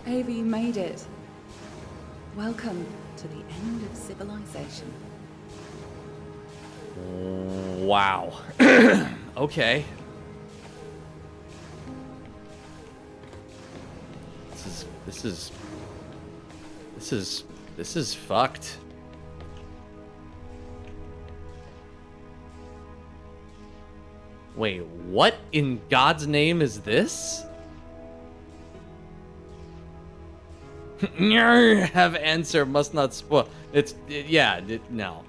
Ava, you made it. Welcome to the end of civilization. Wow. Okay. This is fucked. Wait, what in God's name is this? Have answer, must not spoil. No.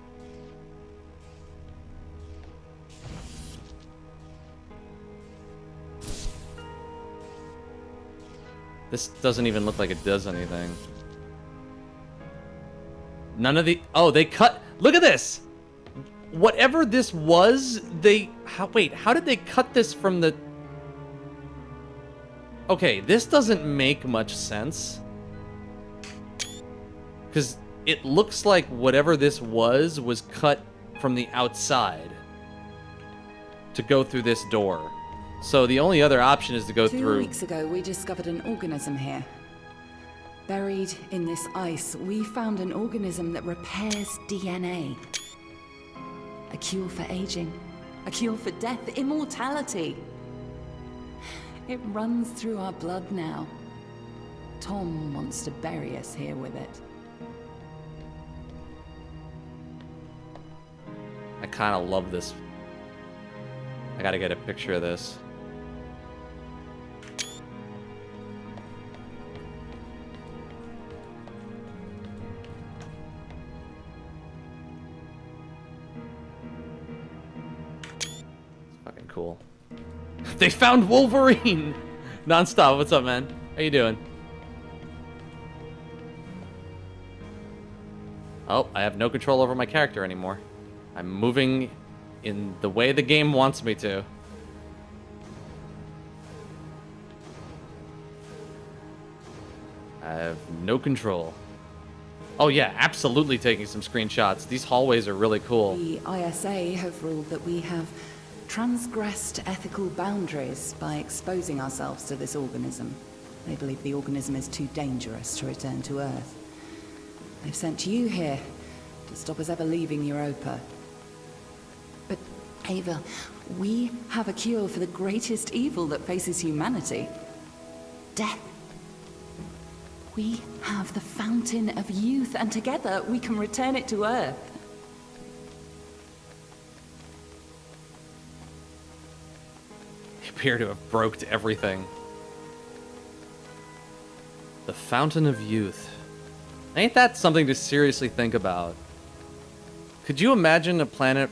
This doesn't even look like it does anything. None of the... Oh, they cut... Look at this! Whatever this was, they... Wait, how did they cut this from the... Okay, this doesn't make much sense. Because it looks like whatever this was cut from the outside to go through this door. So the only other option is to go through... 2 weeks ago, we discovered an organism here. Buried in this ice, we found an organism that repairs DNA. A cure for aging. A cure for death. Immortality. It runs through our blood now. Tom wants to bury us here with it. I kind of love this. I gotta get a picture of this. Fucking cool. They found Wolverine! Nonstop, what's up, man? How you doing? Oh, I have no control over my character anymore. I'm moving in the way the game wants me to. I have no control. Oh yeah, absolutely taking some screenshots. These hallways are really cool. The ISA have ruled that we have transgressed ethical boundaries by exposing ourselves to this organism. They believe the organism is too dangerous to return to Earth. They've sent you here to stop us ever leaving Europa. But, Ava, we have a cure for the greatest evil that faces humanity. Death. We have the fountain of youth, and together we can return it to Earth. They appear to have broke everything. The fountain of youth. Ain't that something to seriously think about? Could you imagine a planet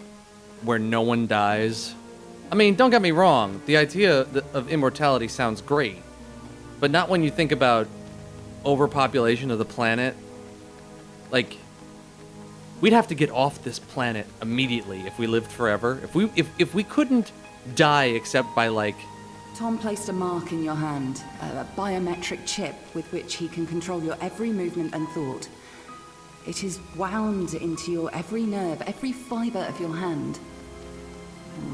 where no one dies? I mean, don't get me wrong, the idea of immortality sounds great, but not when you think about overpopulation of the planet. Like, we'd have to get off this planet immediately if we lived forever. If we couldn't die except by, like... Tom placed a mark in your hand, a biometric chip with which he can control your every movement and thought. It is wound into your every nerve, every fiber of your hand.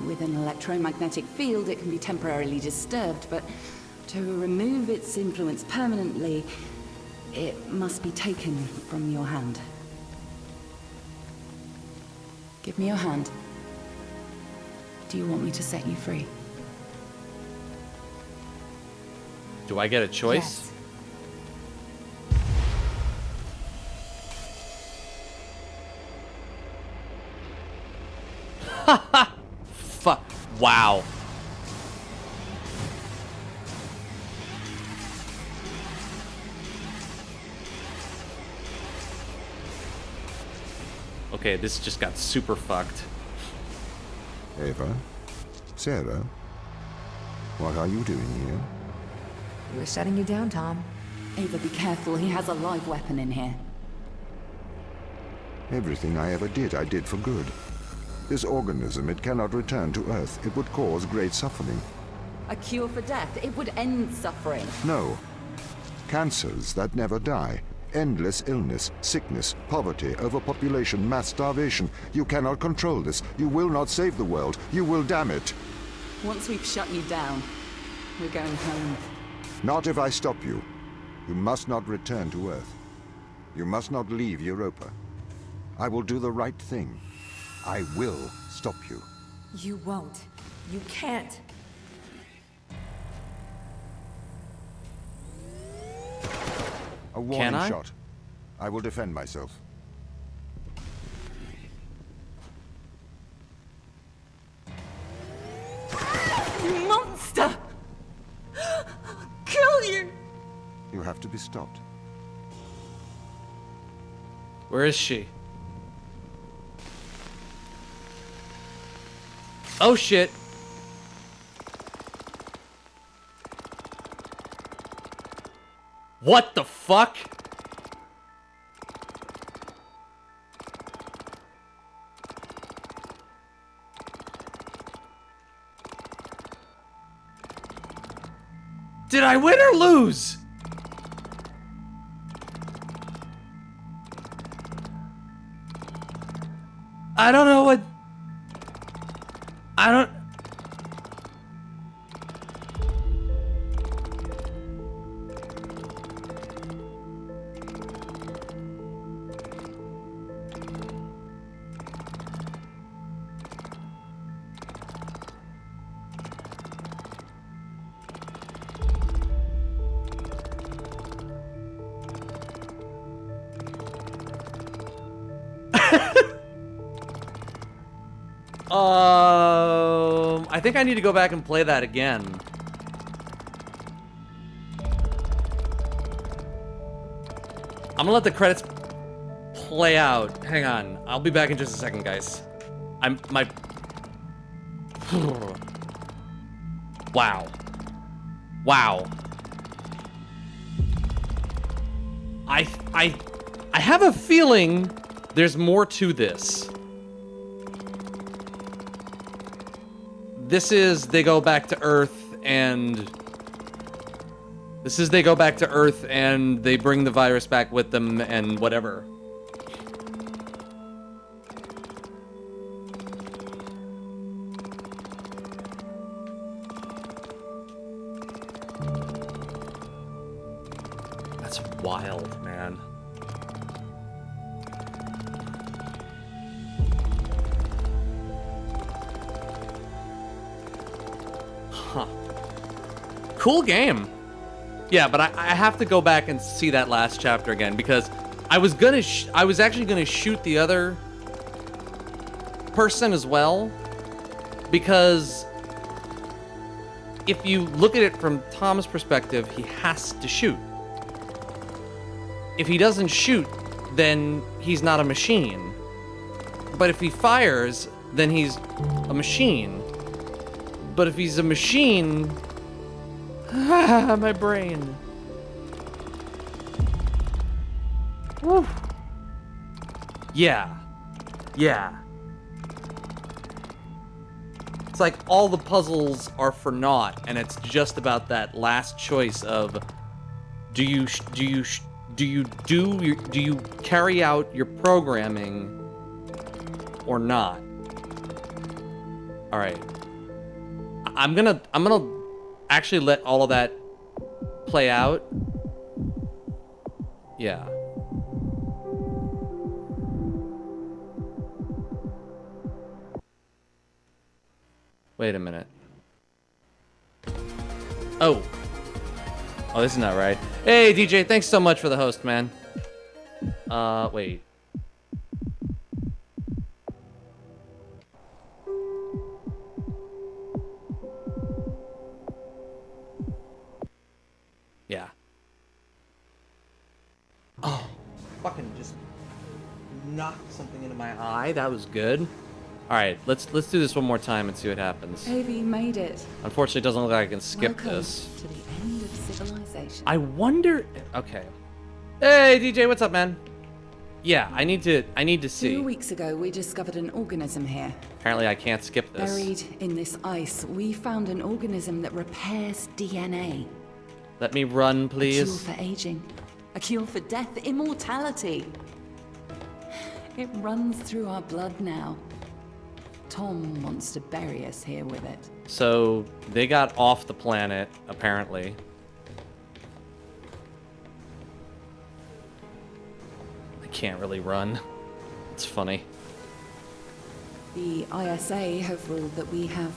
With an electromagnetic field, it can be temporarily disturbed, but to remove its influence permanently, it must be taken from your hand. Give me your hand. Do you want me to set you free? Do I get a choice? Yes. Fuck. Wow. Okay, this just got super fucked. Ava? Sarah? What are you doing here? We're shutting you down, Tom. Ava, be careful. He has a live weapon in here. Everything I ever did, I did for good. This organism, it cannot return to Earth. It would cause great suffering. A cure for death. It would end suffering. No. Cancers that never die. Endless illness, sickness, poverty, overpopulation, mass starvation. You cannot control this. You will not save the world. You will damn it. Once we've shut you down, we're going home. Not if I stop you. You must not return to Earth. You must not leave Europa. I will do the right thing. I will stop you. You won't. You can't. A warning Can I? shot. I will defend myself. You monster! I'll kill you! You have to be stopped. Where is she? Oh shit. What the fuck? Did I win or lose? I don't know what... I don't... I think I need to go back and play that again. I'm gonna let the credits play out. Hang on. I'll be back in just a second, guys. Wow. Wow. I have a feeling there's more to this. This is they go back to Earth and they bring the virus back with them and whatever. That's wild, man. Huh. Cool game. Yeah, but I have to go back and see that last chapter again because I was actually gonna shoot the other person as well because if you look at it from Tom's perspective, he has to shoot. If he doesn't shoot, then he's not a machine. But if he fires, then he's a machine. But if he's a machine... my brain. Woo. Yeah. Yeah. It's like all the puzzles are for naught, and it's just about that last choice of do you carry out your programming or not? All right. I'm gonna actually let all of that play out. Yeah. Wait a minute. Oh, this is not right. Hey, DJ, thanks so much for the host, man. Wait. Yeah. Oh, fucking just knocked something into my eye. That was good. All right, let's do this one more time and see what happens. Ava, you made it. Unfortunately, it doesn't look like I can skip Welcome this. to the end of civilization. I wonder. Okay. Hey, DJ, what's up, man? Yeah, I need to see. 2 weeks ago, we discovered an organism here. Apparently, I can't skip this. Buried in this ice, we found an organism that repairs DNA. Let me run, A tool please. for aging. A cure for death, immortality. It runs through our blood now. Tom wants to bury us here with it. So they got off the planet, apparently. I can't really run. It's funny. The ISA have ruled that we have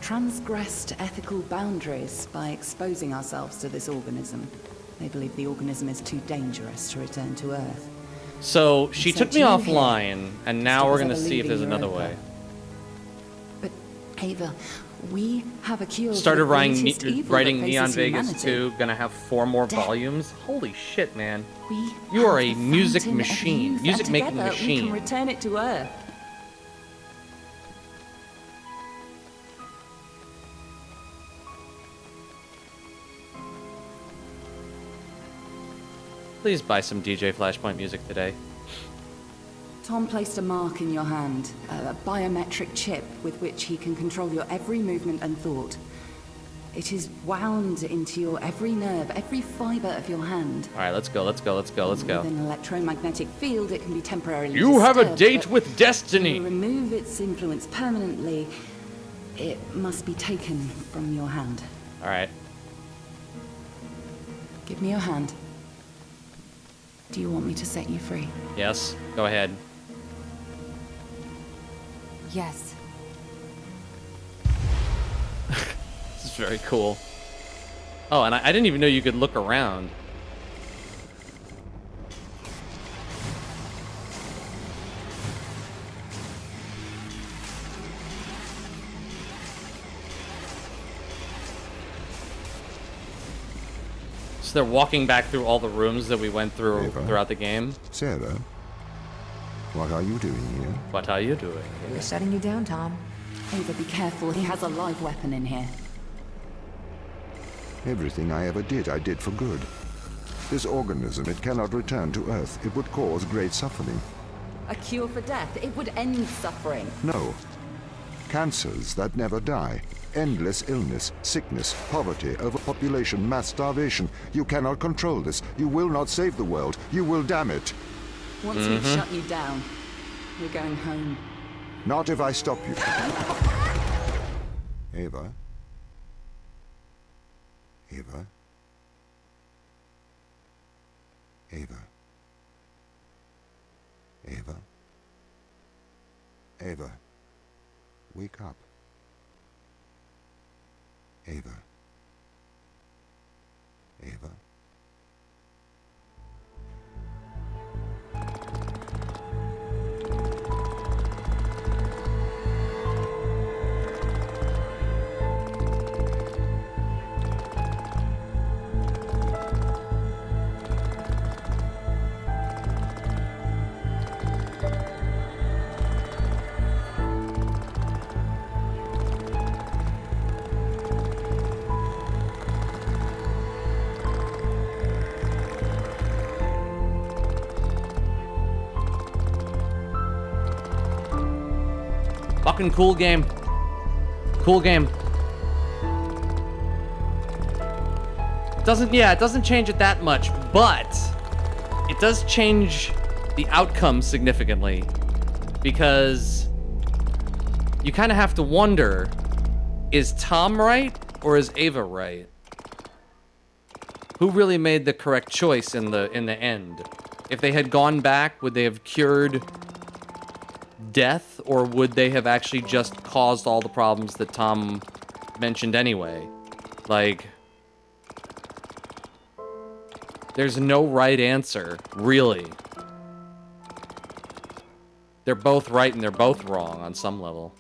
transgressed ethical boundaries by exposing ourselves to this organism. They believe the organism is too dangerous to return to Earth. So she So took me you offline, and now Stop we're us gonna ever see if there's leaving another Europa. way. But, Ava, we have a cure Started for the writing, greatest evil writing that Neon faces Vegas humanity. 2, gonna have 4 more Death. volumes. Holy shit, man. We You are have a the music fountain of machine, youth, music and making together we machine. can return it to Earth. Please buy some DJ Flashpoint music today. Tom placed a mark in your hand, a biometric chip with which he can control your every movement and thought. It is wound into your every nerve, every fiber of your hand. Alright, let's go, let's go, let's go, let's go. With an electromagnetic field, it can be temporarily You have a disturbed, date but with destiny! To remove its influence permanently, it must be taken from your hand. Alright. Give me your hand. Do you want me to set you free? Yes, go ahead. Yes. This is very cool. Oh, and I didn't even know you could look around. So they're walking back through all the rooms that we went through Ava? throughout the game. Sarah, what are you doing here? What are you doing? We're shutting you down, Tom. Ava, be careful. He has a live weapon in here. Everything I ever did, I did for good. This organism, it cannot return to Earth. It would cause great suffering. A cure for death. It would end suffering. No. Cancers that never die. Endless illness, sickness, poverty, overpopulation, mass starvation. You cannot control this. You will not save the world. You will damn it. Once we've shut you down, we're going home. Not if I stop you. Ava? Ava? Ava? Ava? Ava? Wake up. Ava? Ava? Fucking cool game. Cool game. It doesn't change it that much, but it does change the outcome significantly, because you kind of have to wonder, is Tom right or is Ava right? Who really made the correct choice in the end? If they had gone back, would they have cured death, or would they have actually just caused all the problems that Tom mentioned anyway? Like, there's no right answer, really. They're both right and they're both wrong on some level.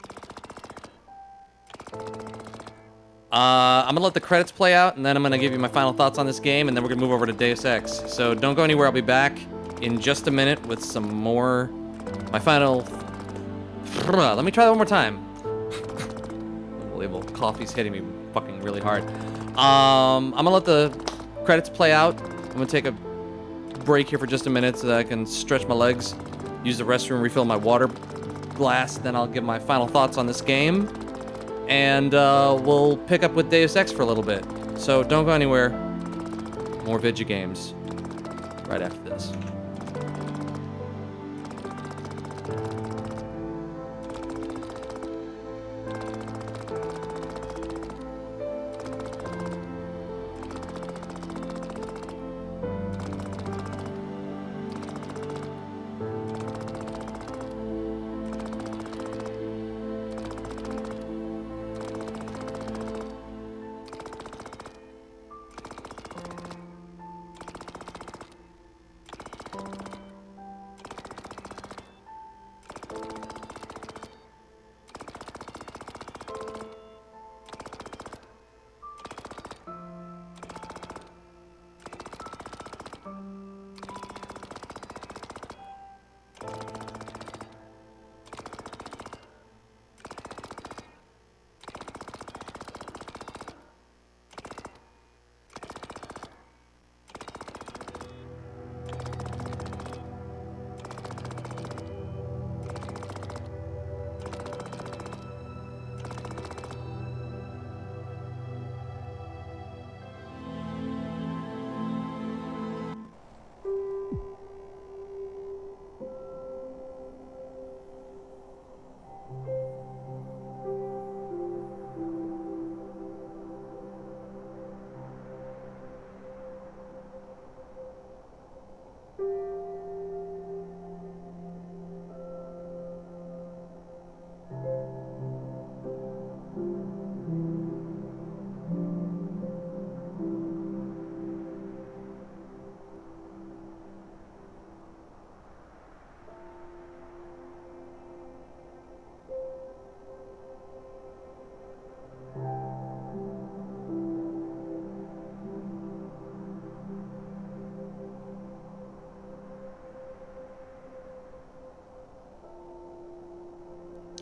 I'm gonna let the credits play out, and then I'm gonna give you my final thoughts on this game, and then we're gonna move over to Deus Ex. So don't go anywhere, I'll be back in just a minute with some more, my final... Let me try that one more time. Unbelievable, coffee's hitting me fucking really hard. I'm gonna let the credits play out. I'm gonna take a break here for just a minute so that I can stretch my legs, use the restroom, refill my water glass, then I'll give my final thoughts on this game. And we'll pick up with Deus Ex for a little bit. So don't go anywhere. More Vidya games. right after this.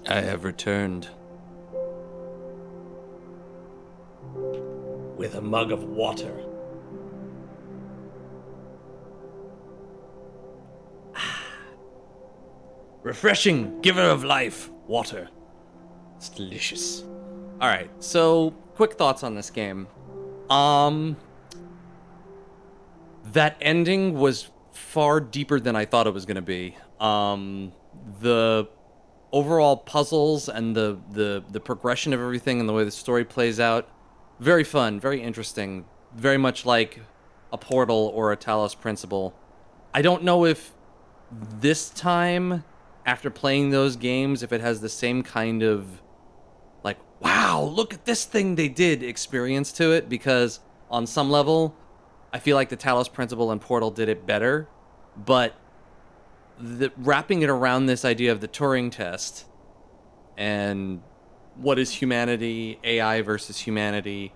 I have returned. With a mug of water. Refreshing, giver of life, water. It's delicious. All right, so quick thoughts on this game. That ending was far deeper than I thought it was going to be. The overall puzzles and the progression of everything and the way the story plays out, very fun, very interesting, very much like a Portal or a Talos Principle. I don't know if this time, after playing those games, if it has the same kind of like, wow, look at this thing they did experience to it, because on some level, I feel like the Talos Principle and Portal did it better, but wrapping it around this idea of the Turing Test and what is humanity, AI versus humanity,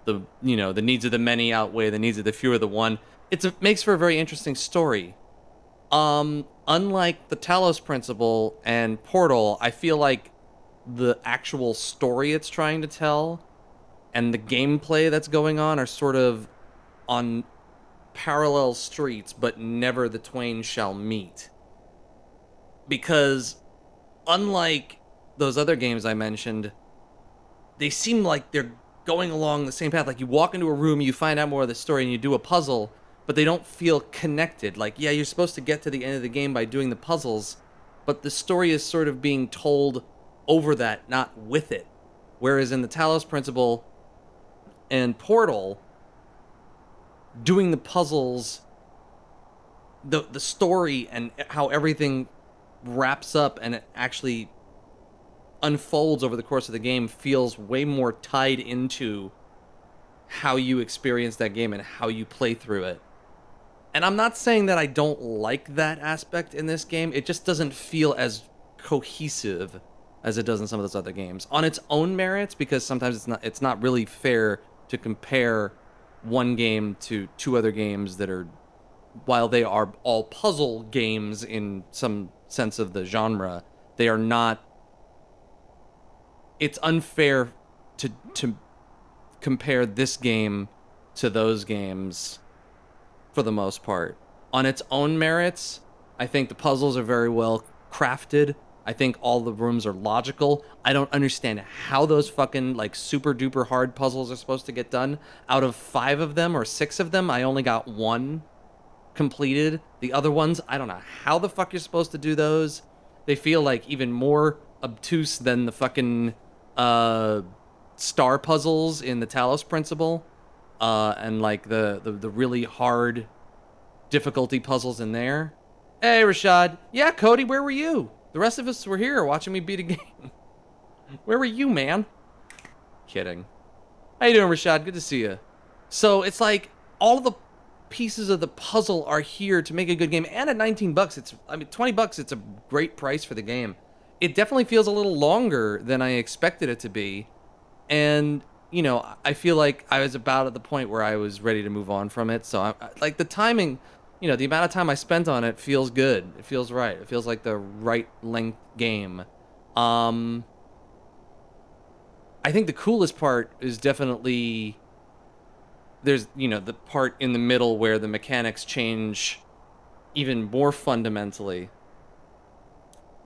the needs of the many outweigh the needs of the few or the one. It makes for a very interesting story. Unlike the Talos Principle and Portal, I feel like the actual story it's trying to tell and the gameplay that's going on are sort of on parallel streets, but never the twain shall meet. Because unlike those other games I mentioned, they seem like they're going along the same path. Like, you walk into a room, you find out more of the story, and you do a puzzle, but they don't feel connected. Like, yeah, you're supposed to get to the end of the game by doing the puzzles, but the story is sort of being told over that, not with it. Whereas in the Talos Principle and Portal, doing the puzzles, the story and how everything wraps up and it actually unfolds over the course of the game feels way more tied into how you experience that game and how you play through it. And I'm not saying that I don't like that aspect in this game, it just doesn't feel as cohesive as it does in some of those other games. On its own merits, because sometimes it's not really fair to compare one game to two other games that are, while they are all puzzle games in some sense of the genre, they are not. It's unfair to compare this game to those games for the most part. On its own merits, I think the puzzles are very well crafted. I think all the rooms are logical. I don't understand how those fucking like super duper hard puzzles are supposed to get done. Out of 5 of them or 6 of them, I only got 1. completed. The other ones, I don't know how the fuck you're supposed to do those. They feel like even more obtuse than the fucking star puzzles in the Talos Principle, and like the really hard difficulty puzzles in there. Hey, Rashad. Yeah, Cody, where were you? The rest of us were here watching me beat a game. Where were you, man? Kidding. How you doing, Rashad? Good to see you. So it's like all the pieces of the puzzle are here to make a good game, and at $19, $20, it's a great price for the game. It definitely feels a little longer than I expected it to be, and you know, I feel like I was about at the point where I was ready to move on from it. So like the timing, you know, the amount of time I spent on it feels good. It feels right. It feels like the right length game. I think the coolest part is definitely there's, you know, the part in the middle where the mechanics change even more fundamentally,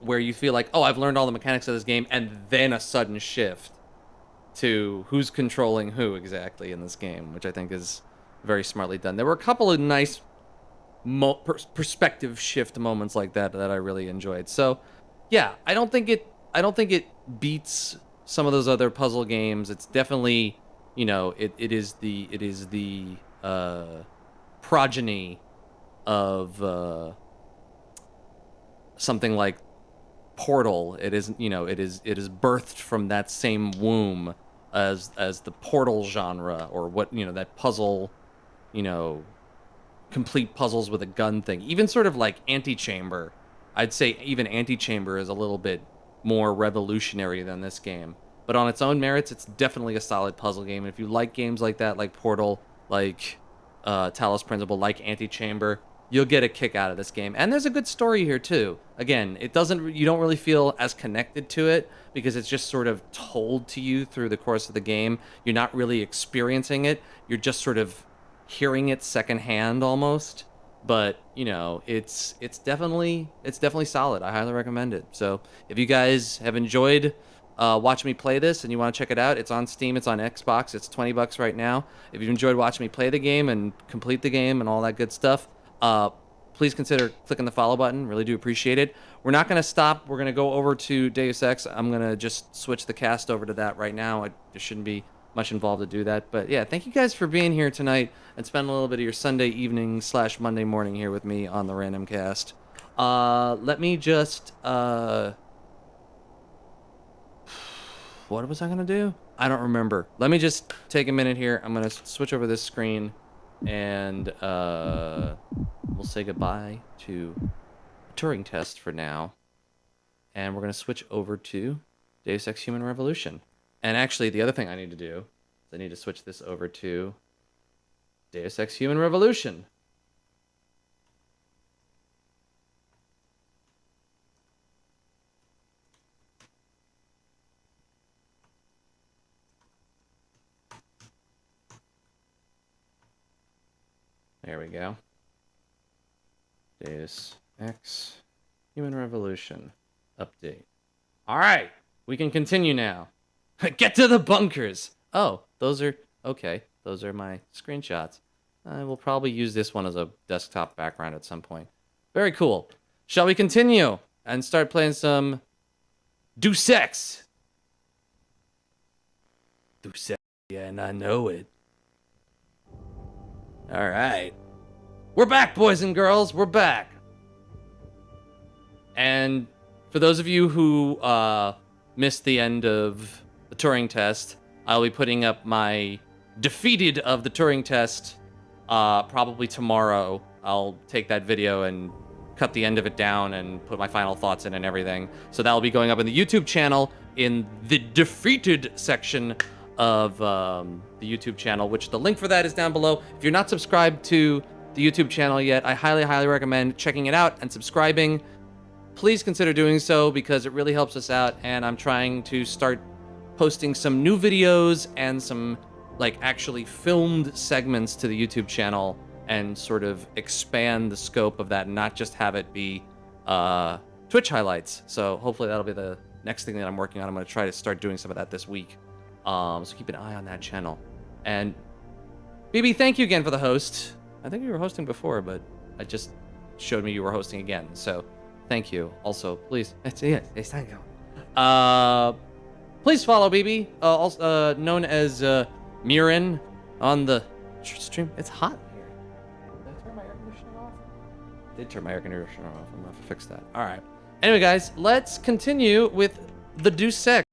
where you feel like, oh, I've learned all the mechanics of this game, and then a sudden shift to who's controlling who exactly in this game, which I think is very smartly done. There were a couple of nice perspective shift moments like that that I really enjoyed. So, yeah, I don't think it beats some of those other puzzle games. It's definitely, you know, it is the progeny of something like Portal. It is, you know, it is birthed from that same womb as the Portal genre, or what, you know, that puzzle, you know, complete puzzles with a gun thing. Even sort of like Antichamber. I'd say even Antichamber is a little bit more revolutionary than this game. But on its own merits, it's definitely a solid puzzle game. And if you like games like that, like Portal, like Talos Principle, like Antichamber, you'll get a kick out of this game. And there's a good story here too. Again, you don't really feel as connected to it because it's just sort of told to you through the course of the game. You're not really experiencing it. You're just sort of hearing it secondhand almost. But, you know, it's definitely solid. I highly recommend it. So if you guys have enjoyed watching me play this and you want to check it out, it's on Steam, it's on Xbox, it's $20 right now. If you've enjoyed watching me play the game and complete the game and all that good stuff, please consider clicking the follow button. Really do appreciate it. We're not going to stop. We're going to go over to Deus Ex. I'm going to just switch the cast over to that right now. There shouldn't be much involved to do that. But yeah, thank you guys for being here tonight and spending a little bit of your Sunday evening / Monday morning here with me on the Random Cast. Let me just... what was I going to do? I don't remember. Let me just take a minute here. I'm going to switch over this screen and we'll say goodbye to Turing Test for now. And we're going to switch over to Deus Ex Human Revolution. And actually, the other thing I need to do is I need to switch this over to Deus Ex Human Revolution. There we go. Deus Ex Human Revolution update. All right, we can continue now. Get to the bunkers. Oh, those are okay. Those are my screenshots. I will probably use this one as a desktop background at some point. Very cool. Shall we continue and start playing some Deus Ex? Deus Ex, yeah, and I know it. All right. We're back, boys and girls. We're back. And for those of you who missed the end of the Turing Test, I'll be putting up my defeated of the Turing Test probably tomorrow. I'll take that video and cut the end of it down and put my final thoughts in and everything. So that'll be going up in the YouTube channel in the defeated section of the YouTube channel, which the link for that is down below. If you're not subscribed to the YouTube channel yet, I highly recommend checking it out and subscribing. Please consider doing so because it really helps us out, and I'm trying to start posting some new videos and some like actually filmed segments to the YouTube channel and sort of expand the scope of that and not just have it be Twitch highlights. So hopefully that'll be the next thing that I'm working on. I'm going to try to start doing some of that this week. So keep an eye on that channel. And BB, thank you again for the host. I think you were hosting before, but I just showed me you were hosting again. So thank you. Also, please. Thank you. Please follow BB, also known as Mirin, on the stream. It's hot in here. Did I turn my air conditioning off? Did turn my air conditioner off. I'm gonna have to fix that. All right. Anyway, guys, let's continue with the Deuce Sec.